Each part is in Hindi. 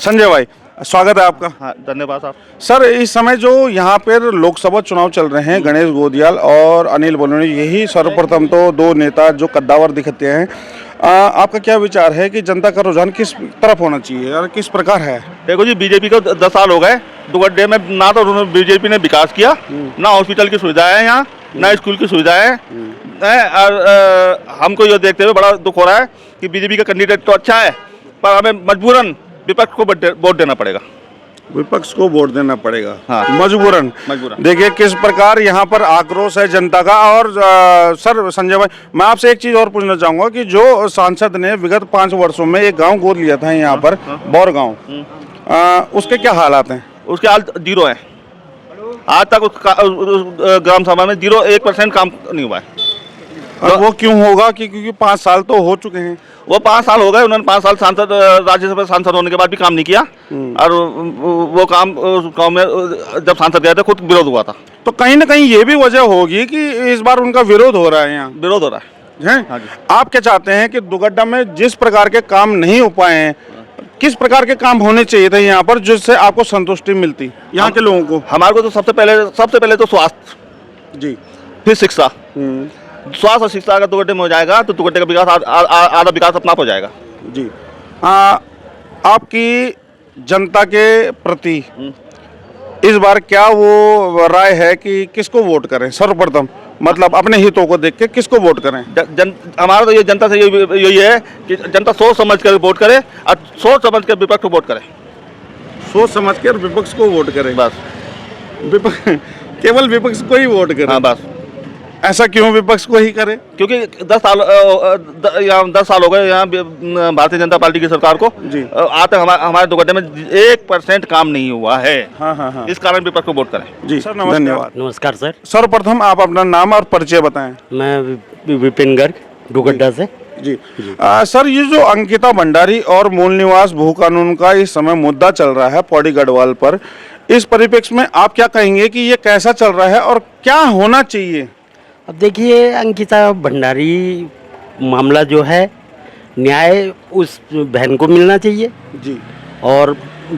संजय भाई, स्वागत है आपका। हाँ, धन्यवाद साहब। सर, इस समय जो यहाँ पर लोकसभा चुनाव चल रहे हैं, गणेश गोदियाल और अनिल बलूनी, यही सर्वप्रथम तो दो नेता जो कद्दावर दिखते हैं। आपका क्या विचार है कि जनता का रुझान किस तरफ होना चाहिए और किस प्रकार है? देखो जी, बीजेपी को 10 साल हो गए। दुगड्डे में ना तो उन्होंने बीजेपी ने विकास किया, ना हॉस्पिटल की सुविधाएं है यहाँ, ना स्कूल की सुविधाएं हैं। और हमको ये देखते हुए बड़ा दुख हो रहा है कि बीजेपी का कैंडिडेट तो अच्छा है, पर हमें मजबूरन विपक्ष को वोट देना पड़ेगा। विपक्ष को वोट देना पड़ेगा, हाँ। मजबूरन। देखिए किस प्रकार यहाँ पर आक्रोश है जनता का। और सर संजय भाई, मैं आपसे एक चीज और पूछना चाहूंगा कि जो सांसद ने विगत 5 वर्षों में एक गांव गोद लिया था यहाँ पर, बौर गांव, उसके क्या हालात हैं? उसके हाल 0 है। आज तक उस ग्राम सभा में 0-1% काम नहीं हुआ है। और वो क्यों होगा? क्योंकि 5 साल तो हो चुके हैं। वो 5 साल हो गए, उन्होंने 5 साल सांसद, राज्यसभा सांसद होने के बाद भी काम नहीं किया। और वो काम गाँव में जब सांसद गए थे खुद विरोध हुआ था। तो कहीं ना कहीं ये भी वजह होगी कि इस बार उनका विरोध हो रहा है, यहाँ विरोध हो रहा है। हैं? हाँ जी। आप क्या चाहते हैं कि दुगड्डा में जिस प्रकार के काम नहीं हो पाए हैं, किस प्रकार के काम होने चाहिए थे यहाँ पर जिससे आपको संतुष्टि मिलती यहाँ के लोगों को? हमारे को तो सबसे पहले तो स्वास्थ्य जी, फिर शिक्षा। स्वास्थ्य और शिक्षा अगर दुगड्डे में हो जाएगा तो दुगड्डे का विकास आधा विकास अपना हो जाएगा। जी। आपकी जनता के प्रति इस बार क्या वो राय है कि किसको वोट करें? सर्वप्रथम मतलब अपने हितों को देख के किसको वोट करें? हमारा तो ये जनता से यही है कि जनता सोच समझ कर वोट करे और सोच समझ कर विपक्ष को वोट करे। सोच समझ कर विपक्ष को वोट करें, बस। केवल विपक्ष को ही वोट करें? हाँ, बस। ऐसा क्यों विपक्ष को ही करे? क्योंकि 10 साल हो गए यहाँ भारतीय जनता पार्टी की सरकार को। जी। आज तक हमारे दुगड्डे में 1% काम नहीं हुआ है। हाँ हाँ हाँ। इस कारण विपक्ष को वोट करें। जी सर, धन्यवाद। नमस्कार सर। सर्वप्रथम आप अपना नाम और परिचय बताएं। मैं विपिन गर्ग, दुगड्डा से। जी। सर, ये जो अंकिता भंडारी और मूल निवास भू कानून का इस समय मुद्दा चल रहा है पौड़ी गढ़वाल पर, इस परिप्रेक्ष्य में आप क्या कहेंगे कि ये कैसा चल रहा है और क्या होना चाहिए? अब देखिए, अंकिता भंडारी मामला जो है, न्याय उस बहन को मिलना चाहिए जी। और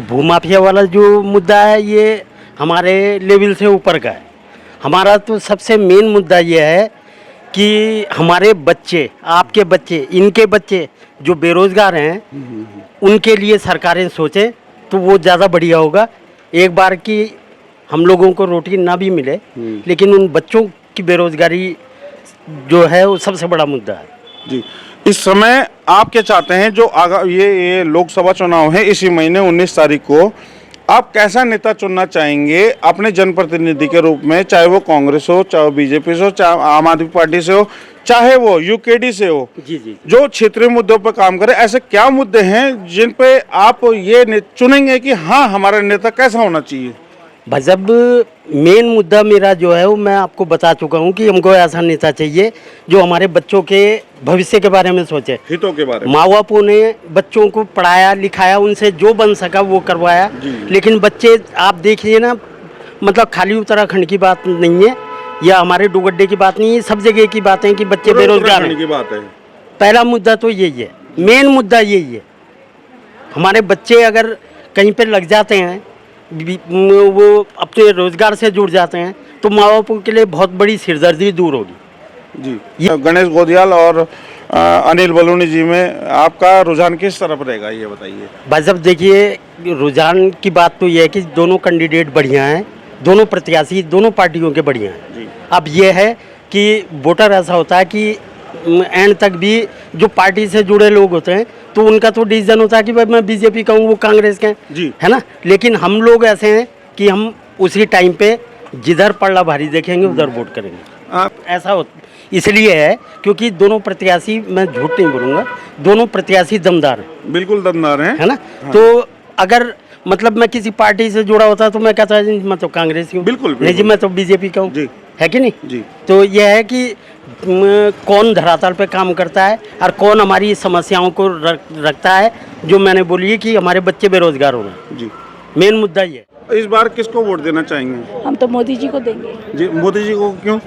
भूमाफिया वाला जो मुद्दा है ये हमारे लेवल से ऊपर का है। हमारा तो सबसे मेन मुद्दा ये है कि हमारे बच्चे, आपके बच्चे, इनके बच्चे जो बेरोजगार हैं, उनके लिए सरकारें सोचें तो वो ज़्यादा बढ़िया होगा। एक बार की हम लोगों को रोटी ना भी मिले, लेकिन उन बच्चों की बेरोजगारी जो है वो सबसे बड़ा मुद्दा है। जी। इस समय आप क्या चाहते हैं, जो ये लोकसभा चुनाव है इसी महीने 19 तारीख को, आप कैसा नेता चुनना चाहेंगे अपने जनप्रतिनिधि के रूप में? चाहे वो कांग्रेस हो, चाहे वो बीजेपी से हो, चाहे आम आदमी पार्टी से हो, चाहे वो यूकेडी से हो। जी। जो क्षेत्रीय मुद्दों पर काम करे, ऐसे क्या मुद्दे हैं जिन पे आप ये चुनेंगे कि हाँ हमारा नेता कैसा होना चाहिए? भाजप मेन मुद्दा मेरा जो है वो मैं आपको बता चुका हूँ कि हमको ऐसा नेता चाहिए जो हमारे बच्चों के भविष्य के बारे में सोचे, हितों के बारे में। माँ बापों ने बच्चों को पढ़ाया लिखाया, उनसे जो बन सका वो करवाया, लेकिन बच्चे आप देखिए ना, मतलब खाली उत्तराखंड की बात नहीं है या हमारे डुगड्डे की बात नहीं है, सब जगह की बात है कि बच्चे बेरोजगार हैं। पहला मुद्दा तो यही है, मेन मुद्दा यही है। हमारे बच्चे अगर कहीं पर लग जाते हैं, वो अपने रोजगार से जुड़ जाते हैं, तो माँ बापों के लिए बहुत बड़ी सिरदर्दी दूर होगी। जी। गणेश गोदियाल और अनिल बलूनी जी में आपका रुझान किस तरफ रहेगा, ये बताइए। भाजपा, देखिए रुझान की बात तो ये है कि दोनों कैंडिडेट बढ़िया हैं, दोनों प्रत्याशी दोनों पार्टियों के बढ़िया हैं। अब ये है कि वोटर ऐसा होता है कि एंड तक भी जो पार्टी से जुड़े लोग होते हैं तो उनका तो डिसीजन होता है कि भाई मैं बीजेपी का हूँ, वो कांग्रेस के हैं, है ना। लेकिन हम लोग ऐसे हैं कि हम उसी टाइम पे जिधर पड़ला भारी देखेंगे उधर वोट करेंगे। आप ऐसा हो इसलिए है क्योंकि दोनों प्रत्याशी, मैं झूठ नहीं बोलूँगा, दोनों प्रत्याशी दमदार हैं, बिल्कुल दमदार हैं, है ना। हाँ। तो अगर मतलब मैं किसी पार्टी से जुड़ा होता तो मैं कहता मैं तो कांग्रेस की हूँ, बिल्कुल नहीं जी मैं तो बीजेपी का हूँ, है कि नहीं जी। तो यह है कि कौन धरातल पे काम करता है और कौन हमारी समस्याओं को रखता है, जो मैंने बोली है कि हमारे बच्चे बेरोजगार हो रहे हैं। जी, मेन मुद्दा ये है। इस बार किसको वोट देना चाहेंगे? हम तो मोदी जी को देंगे। जी, मोदी जी को क्यों?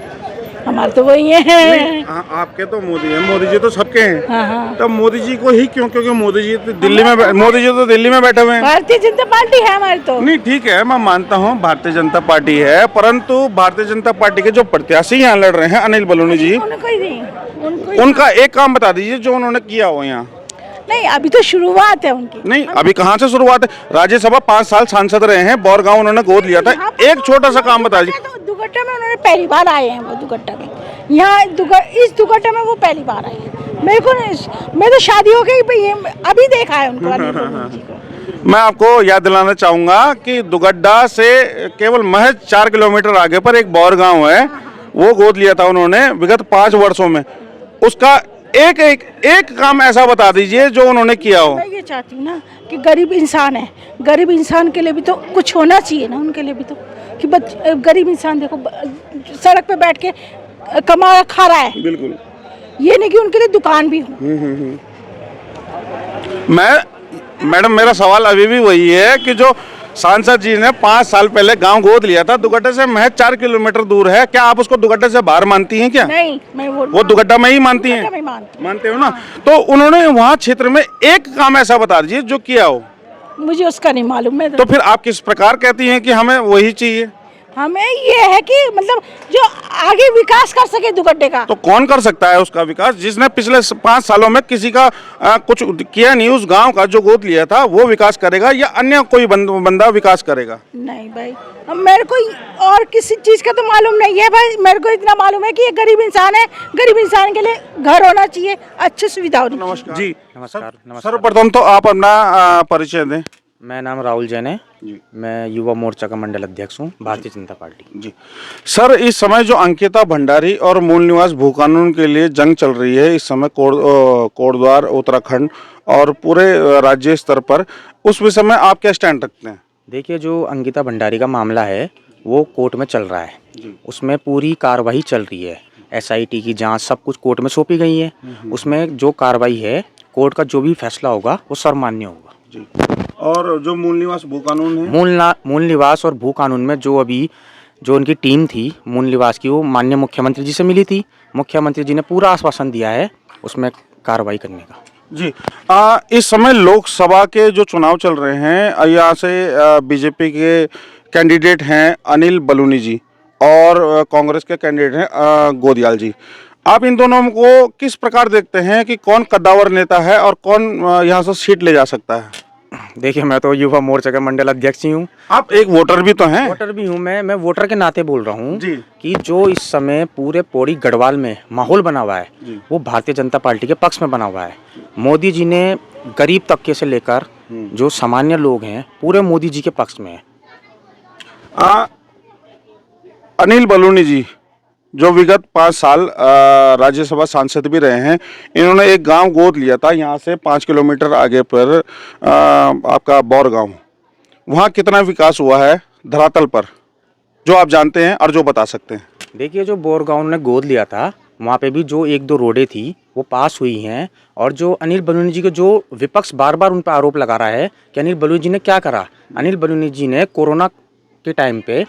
हमारे तो वही है। आपके तो मोदी है, मोदी जी तो सबके हैं। हाँ हाँ, तब मोदी जी को ही क्यों? क्योंकि मोदी जी तो दिल्ली में बैठे हुए हैं। भारतीय जनता पार्टी है हमारी तो। नहीं ठीक है, मैं मानता हूँ भारतीय जनता पार्टी है, परंतु भारतीय जनता पार्टी के जो प्रत्याशी यहाँ लड़ रहे हैं अनिल बलूनी जी, उनको ही नहीं, उनको ही उनका एक काम बता दीजिए जो उन्होंने किया हो यहाँ। नहीं, अभी तो शुरुआत है उनकी। नहीं, अभी कहाँ से शुरुआत है? राज्यसभा 5 साल सांसद रहे हैं, बोरगांव उन्होंने गोद लिया था। एक छोटा सा काम बता दीजिए। तो दुगट्टा में उन्होंने पहली बार आए हैं, वो दुगट्टा में, यहाँ इस दुगट्टा में वो पहली बार आए हैं। मेरे को नहीं, मैं तो शादी हो गई भाई, अभी देखा है उनको, अनिल बलूनी जी को। मैं आपको याद दिलाना चाहूंगा कि दुगड्डा से केवल महज 4 किलोमीटर आगे पर एक बोरगांव है, वो गोद लिया था उन्होंने विगत 5 वर्षों में। उसका एक काम ऐसा बता दीजिए जो उन्होंने किया हो। मैं ये चाहती हूँ ना कि गरीब इंसान है, गरीब इंसान के लिए भी तो कुछ होना चाहिए ना, उनके लिए भी तो, कि गरीब इंसान देखो सड़क पे बैठ के कमा खा रहा है। बिल्कुल, ये नहीं कि उनके लिए दुकान भी हो। मैडम मेरा सवाल अभी भी वही है कि जो सांसद जी ने 5 साल पहले गांव गोद लिया था, दुगड्डे से महज 4 किलोमीटर दूर है, क्या आप उसको दुगड्डे से बाहर मानती हैं क्या? नहीं, मैं वो दुगड्डा में ही मानती हैं? मैं मानती मानते हो ना? तो उन्होंने वहाँ क्षेत्र में एक काम ऐसा बता दीजिए जो किया हो। मुझे उसका नहीं मालूम। मैं तो फिर आप किस प्रकार कहती हैं कि हमें वही चाहिए? हमें ये है कि मतलब जो आगे विकास कर सके दुगड्डे का। तो कौन कर सकता है उसका विकास? जिसने पिछले 5 सालों में किसी का कुछ किया नहीं, उस गांव का जो गोद लिया था वो विकास करेगा या अन्य कोई बंदा विकास करेगा? नहीं भाई, अब मेरे को और किसी चीज का तो मालूम नहीं है भाई। मेरे को इतना मालूम है कि ये गरीब इंसान है, गरीब इंसान के लिए घर होना चाहिए, अच्छी सुविधा होनी चाहिए। नमस्कार जी। नमस्कार। सर्वप्रथम तो आप अपना परिचय दें। मैं नाम राहुल जैन है, मैं युवा मोर्चा का मंडल अध्यक्ष हूँ, भारतीय जनता पार्टी। जी सर, इस समय जो अंकिता भंडारी और मूल निवास भू कानून के लिए जंग चल रही है, इस समय कोटद्वार उत्तराखंड और पूरे राज्य स्तर पर, उस विषय में आप क्या स्टैंड रखते हैं? देखिए, जो अंकिता भंडारी का मामला है वो कोर्ट में चल रहा है, उसमें पूरी कार्रवाई चल रही है, SIT की जांच सब कुछ कोर्ट में सौंपी गई है। उसमें जो कार्रवाई है, कोर्ट का जो भी फैसला होगा वो सर्वमान्य होगा। जी। और जो मूल निवास भू कानून है, मूल निवास और भू कानून में जो उनकी टीम थी मूल निवास की, वो माननीय मुख्यमंत्री जी से मिली थी। मुख्यमंत्री जी ने पूरा आश्वासन दिया है उसमें कार्रवाई करने का। जी। इस समय लोकसभा के जो चुनाव चल रहे हैं, यहाँ से बीजेपी के कैंडिडेट हैं अनिल बलूनी जी और कांग्रेस के कैंडिडेट हैं गोदियाल जी। आप इन दोनों को किस प्रकार देखते हैं कि कौन कद्दावर नेता है और कौन यहाँ से सीट ले जा सकता है? देखिए, मैं तो युवा मोर्चा का मंडल अध्यक्ष ही हूँ। आप एक वोटर भी तो हैं। वोटर भी हूँ मैं वोटर के नाते बोल रहा हूँ जी। कि जो इस समय पूरे पौड़ी गढ़वाल में माहौल बना हुआ है वो भारतीय जनता पार्टी के पक्ष में बना हुआ है। मोदी जी ने गरीब तबके से लेकर जो सामान्य लोग हैं पूरे मोदी जी के पक्ष में है। अनिल बलूनी जी जो विगत 5 साल राज्यसभा सांसद भी रहे हैं, इन्होंने एक गांव गोद लिया था यहाँ से 5 किलोमीटर आगे पर आपका बोरगांव। वहाँ कितना विकास हुआ है धरातल पर, जो आप जानते हैं और जो बता सकते हैं? देखिए, जो बोरगांव ने गोद लिया था वहाँ पे भी जो 1-2 रोडें थी वो पास हुई हैं। और जो अनिल बलूनी जी को जो विपक्ष बार बार उन पर आरोप लगा रहा है कि अनिल बलूनी जी ने क्या करा, अनिल बलूनी जी ने कोरोना के टाइम पे,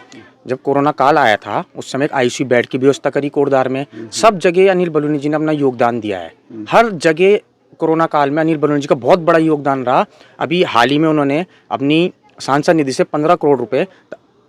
जब कोरोना काल आया था, उस समय एक ICU बेड की व्यवस्था करी कोटद्वार में। सब जगह अनिल बलूनी जी ने अपना योगदान दिया है। हर जगह कोरोना काल में अनिल बलूनी जी का बहुत बड़ा योगदान रहा। अभी हाल ही में उन्होंने अपनी सांसद निधि से 15 करोड़ रुपए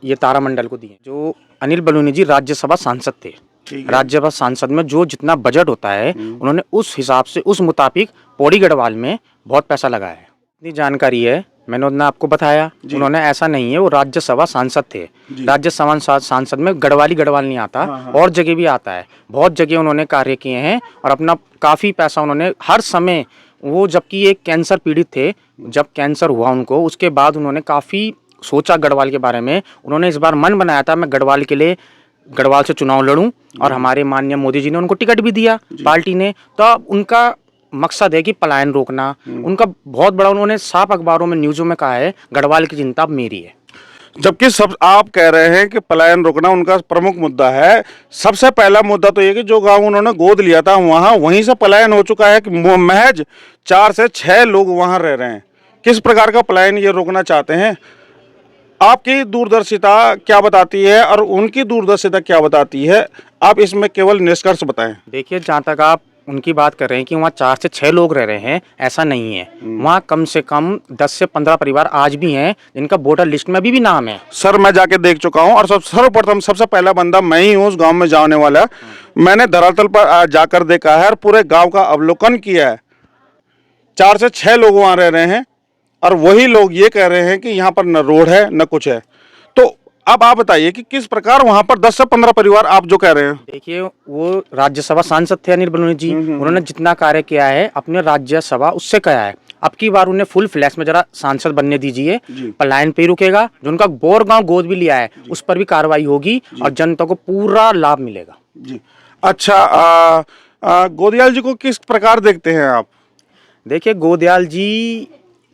ये तारामंडल को दिए। जो अनिल बलूनी जी राज्यसभा सांसद थे, राज्यसभा सांसद में जो जितना बजट होता है उन्होंने उस हिसाब से उस मुताबिक पौड़ी गढ़वाल में बहुत पैसा लगाया है। इतनी जानकारी है, मैंने उन्हें आपको बताया। उन्होंने ऐसा नहीं है, वो राज्यसभा सांसद थे। राज्यसभा सांसद में गढ़वाल नहीं आता, और जगह भी आता है। बहुत जगह उन्होंने कार्य किए हैं और अपना काफ़ी पैसा उन्होंने हर समय, वो जबकि एक कैंसर पीड़ित थे, जब कैंसर हुआ उनको, उसके बाद उन्होंने काफ़ी सोचा गढ़वाल के बारे में। उन्होंने इस बार मन बनाया था मैं गढ़वाल के लिए, गढ़वाल से चुनाव लड़ूं, और हमारे माननीय मोदी जी ने उनको टिकट भी दिया पार्टी ने। तो उनका मकसद है कि पलायन रोकना, उनका बहुत बड़ा, उन्होंने साफ अखबारों में न्यूज़ों में कहा है गढ़वाल की चिंता अब मेरी है। जबकि सब आप कह रहे हैं कि पलायन रोकना उनका प्रमुख मुद्दा है। सबसे पहला मुद्दा तो ये कि जो गांव उन्होंने गोद लिया था वहाँ, वहीं से पलायन हो चुका है कि महज 4 से 6 लोग वहाँ रह रहे हैं। किस प्रकार का पलायन ये रोकना चाहते हैं? आपकी दूरदर्शिता क्या बताती है और उनकी दूरदर्शिता क्या बताती है? आप इसमें केवल निष्कर्ष बताएं। देखिए, जहाँ तक आप उनकी बात कर रहे हैं कि वहाँ 4 से 6 लोग रह रहे हैं, ऐसा नहीं है। वहाँ कम से कम 10 से 15 परिवार आज भी हैं जिनका वोटर लिस्ट में अभी भी नाम है। सर मैं जाके देख चुका हूँ और सर्वप्रथम सबसे पहला बंदा मैं ही हूँ उस गांव में जाने वाला। मैंने धरातल पर जाकर देखा है और पूरे गांव का अवलोकन किया है। 4 से 6 लोग वहाँ रह रहे हैं और वही लोग ये कह रहे हैं कि यहाँ पर न रोड है न कुछ है। तो अब आप बताइए कि किस प्रकार वहाँ पर 10 से 15 परिवार आप जो कह रहे हैं। देखिए, वो राज्यसभा सांसद थे अनिल बलूनी जी, उन्होंने जितना कार्य किया है अपने राज्यसभा उससे किया है। अब की बार उन्हें फुल फ्लैश में जरा सांसद बनने दीजिए, पलायन पे ही रुकेगा। जो उनका बोरगांव गोद भी लिया है उस पर भी कार्रवाई होगी और जनता को पूरा लाभ मिलेगा। जी अच्छा, गोदियाल जी को किस प्रकार देखते हैं आप? देखिए, गोदयाल जी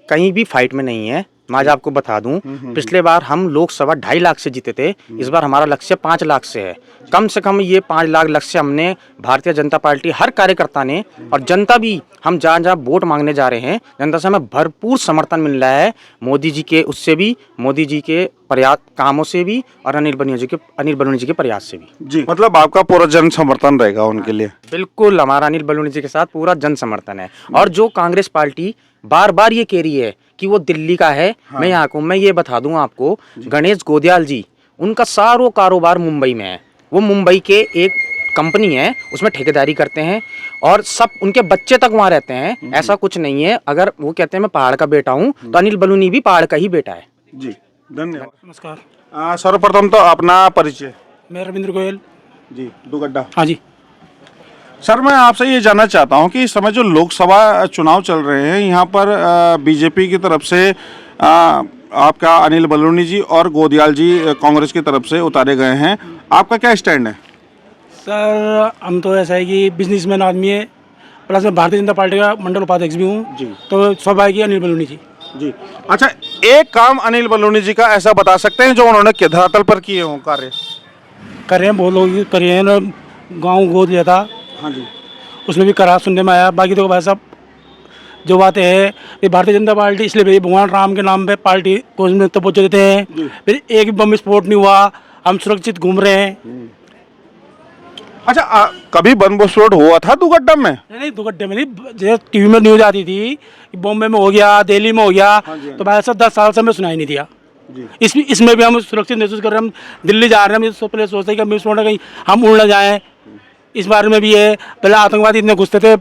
कहीं भी फाइट में नहीं है। मैं आज आपको बता दूं, पिछले बार हम लोकसभा 2.5 लाख से जीते थे, इस बार हमारा लक्ष्य 5 लाख से है। कम से कम ये 5 लाख लक्ष्य हमने भारतीय जनता पार्टी हर कार्यकर्ता ने और जनता भी, हम जहाँ जहाँ वोट मांगने जा रहे हैं जनता से हमें भरपूर समर्थन मिल रहा है। मोदी जी के उससे भी, मोदी जी के प्रयास कामों से भी और अनिल बलूनी जी के प्रयास से भी। जी मतलब आपका पूरा जन समर्थन रहेगा उनके लिए? बिल्कुल, हमारा अनिल बलूनी जी के साथ पूरा जन समर्थन है। और जो कांग्रेस पार्टी बार बार ये कह रही है कि वो दिल्ली का है, हाँ। मैं यहाँ को मैं ये बता दूं आपको, गणेश गोदियाल जी, उनका सारा कारोबार मुंबई में है। वो मुंबई के एक कंपनी है उसमें ठेकेदारी करते हैं और सब उनके बच्चे तक वहाँ रहते हैं। ऐसा कुछ नहीं है, अगर वो कहते हैं मैं पहाड़ का बेटा हूँ तो अनिल बलूनी भी पहाड़ का ही बेटा है। जी धन्यवाद। नमस्कार। सर्वप्रथम तो अपना परिचय। मैं रविंद्र गोयल। जी दुगड्डा। हाँ जी। सर मैं आपसे ये जानना चाहता हूँ कि इस समय जो लोकसभा चुनाव चल रहे हैं यहाँ पर बीजेपी की तरफ से आपका अनिल बलूनी जी और गोदियाल जी कांग्रेस की तरफ से उतारे गए हैं, आपका क्या स्टैंड है? सर हम तो ऐसा है कि बिजनेसमैन आदमी है, प्लस मैं भारतीय जनता पार्टी का मंडल उपाध्यक्ष भी हूँ जी। तो स्वाभाविक अनिल बलूनी जी। जी अच्छा, एक काम अनिल बलूनी जी का ऐसा बता सकते हैं जो उन्होंने धरातल पर किए हों कार्य? कर रहे हैं, बहुत लोग कर रहे हैं। गाँव गोद लिया था, हाँ जी, उसमें भी करा, सुनने में आया। बाकी तो भाई साहब जो बातें हैं, ये भारतीय जनता पार्टी इसलिए भाई भगवान राम के नाम पे पार्टी को उसमें तो पहुँच देते हैं, फिर एक भी बम विस्फोट नहीं हुआ, हम सुरक्षित घूम रहे हैं। अच्छा कभी बम विस्फोट हुआ था दुगड्डा में? नहीं दुगड्डे में नहीं, जैसे टीवी में न्यूज आती थी कि बॉम्बे में हो गया, दिल्ली में हो गया, तो भाई साहब 10 साल से हमें सुनाई नहीं दिया। इसमें भी हम सुरक्षित महसूस कर रहे हैं। हम दिल्ली जा रहे हैं, हम पहले सोचते हैं कि विस्फोट कहीं हम उड़ ना जाएँ। इस बारे में भी है, पहले आतंकवादी इतने घुसते थे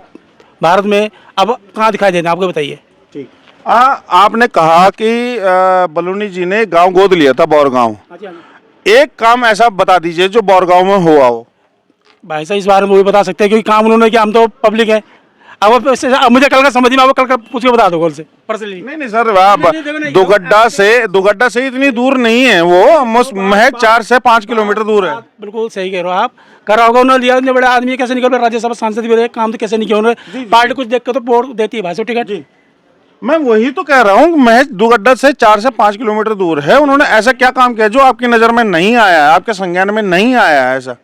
भारत में, अब कहाँ दिखाई देते हैं आपको बताइए। ठीक, आपने कहा कि बलूनी जी ने गांव गोद लिया था, बौरगांव। एक काम ऐसा बता दीजिए जो बौरगांव में हुआ हो। भाई साहब इस बारे में वो भी बता सकते हैं क्योंकि काम उन्होंने किया, हम तो पब्लिक है। अब मुझे कल का समझ में, आप कल का पूछ के बता दो कल से पर्सनली। नहीं सर, दुगड्डा से इतनी दूर नहीं है वो, महज 4 से 5 किलोमीटर दूर है। बिल्कुल सही कह रहे हो आप। करा होगा उन्होंने, लिया उन्होंने, बड़े आदमी कैसे निकल रहे, राज्यसभा सांसद भी रहे, काम तो कैसे नहीं किया उन्होंने। पार्टी कुछ देख के तो वोट देती है भाई साहब, टिकट। मैं वही तो कह रहा हूँ, महज दुगड्डा से 4 से 5 किलोमीटर दूर है। उन्होंने ऐसा क्या काम किया जो आपकी नजर में नहीं आया है, आपके संज्ञान में नहीं आया है? ऐसा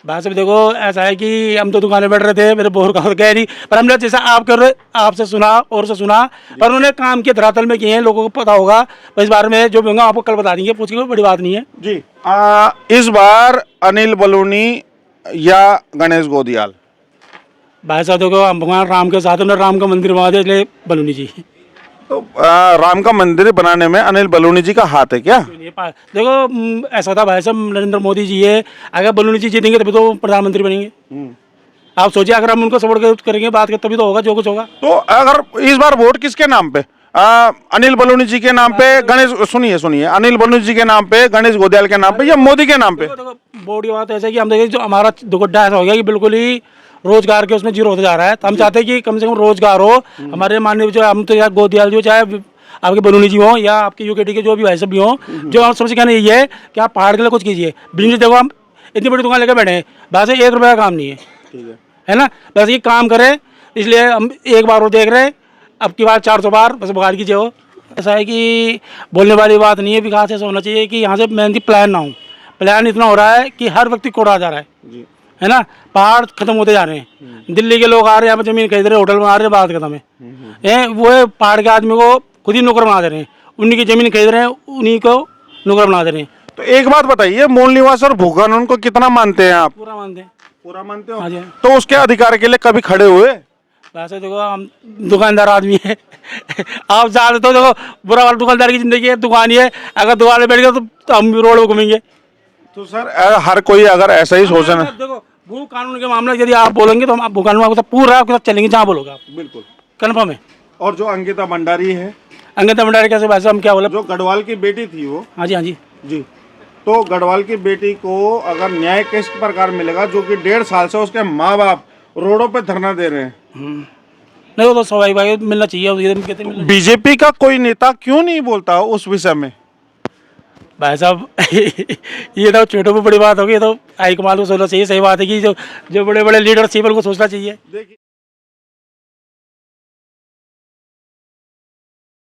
भाई साहब देखो, ऐसा है कि हम तो दुकान में बैठ रहे थे, मेरे बोर का गए नहीं, पर हमने जैसा आप कर रहे, आपसे सुना और से सुना, पर उन्होंने काम के धरातल में किए हैं, लोगों को पता होगा। इस बारे में जो भी होगा आपको कल बता देंगे, पूछ के, बड़ी बात नहीं है जी। इस बार अनिल बलूनी या गणेश गोदियाल? भाई साहब देखो, हम भगवान राम के साथ, उन्होंने राम का मंदिर बना दिया, इसलिए बलूनी जी। तो राम का मंदिर बनाने में अनिल बलूनी जी का हाथ है क्या? देखो ऐसा था भाई साहब, नरेंद्र मोदी जी है, अगर बलूनी जी जीतेंगे तभी तो प्रधानमंत्री बनेंगे। आप सोचिए, अगर हम उनको सपोर्ट करेंगे, बात करें, तभी तो होगा जो कुछ होगा। तो अगर इस बार वोट किसके नाम पे? अनिल बलूनी जी के नाम पे, गणेश, सुनिए, अनिल बलूनी जी के नाम पे, गणेश गोदियाल के नाम पे, या मोदी के नाम पे? बोर्ड की बात ऐसा है कि हम देखें, जो हमारा दुगड्डा ऐसा हो गया कि बिल्कुल ही रोजगार के उसमें जीरो होता जा रहा है। तो हम चाहते हैं कि कम से कम रोजगार हो। हमारे माननीय जो हम तो यार गोदियाल जो, चाहे आपके बलूनी जी हो या आपके यूकेटी के जो भी भाई सब भी हो, जो हम सबसे कहना यही है कि आप पहाड़ के लिए कुछ कीजिए। बिजनेस देखो, हम इतनी बड़ी दुकान लेकर बैठे हैं, वैसे 1 रुपये का काम नहीं है, है ना। वैसे ये काम करें, इसलिए हम एक बार वो देख रहे हैं, अब की बार 400 बार बस बुखार कीजिए हो। ऐसा है कि बोलने वाली बात नहीं है, विकास ऐसा होना चाहिए कि यहाँ से मेहनती प्लान ना हो। प्लान इतना हो रहा है कि हर व्यक्ति कोड़ा जा रहा है ना। पहाड़ खत्म होते जा रहे हैं, दिल्ली के लोग आ रहे हैं, यहाँ पर जमीन खरीद रहे, होटल बना रहे हैं, बात खत्म है। वो पहाड़ के आदमी को खुद ही नौकर बना दे रहे हैं, उन्हीं की जमीन खरीद रहे हैं, उन्हीं को नौकर बना दे रहे हैं। तो एक बात बताइए, मूल निवास और भू कानून को कितना मानते हैं आप? पूरा मानते हैं। पूरा मानते हो? हाँ जी। तो उसके अधिकार के लिए कभी खड़े हुए? वैसे देखो हम दुकानदार आदमी है आप जानते तो देखो बुरा वाला दुकानदार की जिंदगी है, दुकान ही है, अगर दुकान में बैठ गए तो हम भी रोड पे घूमेंगे। तो सर हर कोई अगर ऐसा ही सोचना, देखो भू कानून के मामले यदि आप बोलेंगे तो हम आप भू कानून आपके साथ पूरा आपके साथ चलेंगे जहाँ बोलोगे आप, बिल्कुल। कन्फर्म है। और जो अंकिता भंडारी है, अंकिता भंडारी कैसे वैसे हम क्या बोले? जो गढ़वाल की बेटी थी वो, हाँ जी, हाँ जी। जी, तो गढ़वाल की बेटी को अगर न्याय किस प्रकार मिलेगा, जो कि 1.5 साल से उसके माँ बाप रोडों पे धरना दे रहे हैं? नहीं वो तो स्वाभाविक भाई मिलना चाहिए, ये कहते हैं बीजेपी का कोई नेता क्यों नहीं बोलता उस विषय में? भाई साहब ये तो छोटों पर बड़ी बात होगी, ये तो हाईकमान को सोचना चाहिए। सही बात है कि जो बड़े बड़े लीडरशिप को सोचना चाहिए। देखिए